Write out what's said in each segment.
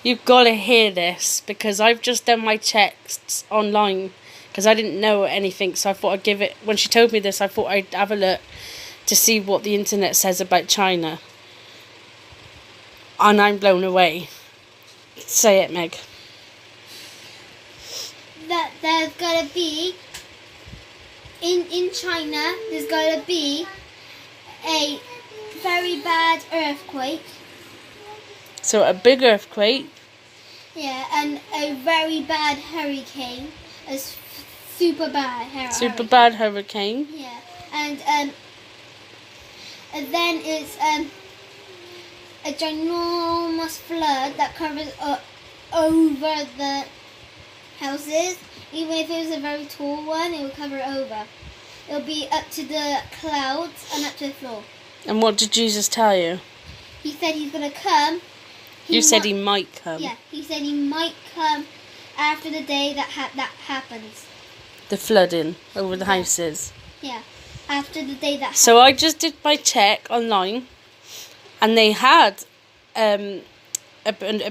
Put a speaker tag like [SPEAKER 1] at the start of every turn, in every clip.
[SPEAKER 1] You've got to hear this, because I've just done my checks online, because I didn't know anything, so I thought I'd give it... When she told me this, I thought I'd have a look to see what the internet says about China. And I'm blown away. Say it, Meg.
[SPEAKER 2] That there's going to be... In China, there's going to be a very bad earthquake.
[SPEAKER 1] So a big earthquake.
[SPEAKER 2] Yeah, and a very bad hurricane. A super bad hurricane.
[SPEAKER 1] Bad hurricane.
[SPEAKER 2] Yeah, and then it's a ginormous flood that covers over the houses. Even if it was a very tall one, it will cover over. It'll be up to the clouds and up to the floor.
[SPEAKER 1] And what did Jesus tell you?
[SPEAKER 2] He said he's going to come.
[SPEAKER 1] You said he might come.
[SPEAKER 2] Yeah, he said he might come after the day that happens.
[SPEAKER 1] The flooding over the houses.
[SPEAKER 2] Yeah, after the day that happens.
[SPEAKER 1] So I just did my check online, and they had a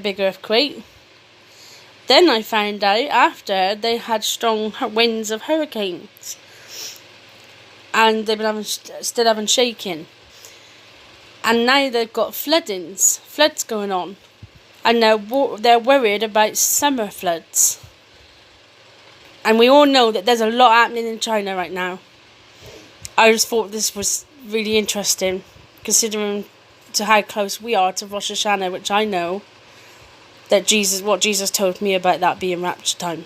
[SPEAKER 1] big earthquake. Then I found out after they had strong winds of hurricanes, and they've been still having shaking. And now they've got floods going on. And they're worried about summer floods. And we all know that there's a lot happening in China right now. I just thought this was really interesting, considering to how close we are to Rosh Hashanah, which I know that what Jesus told me about that being rapture time.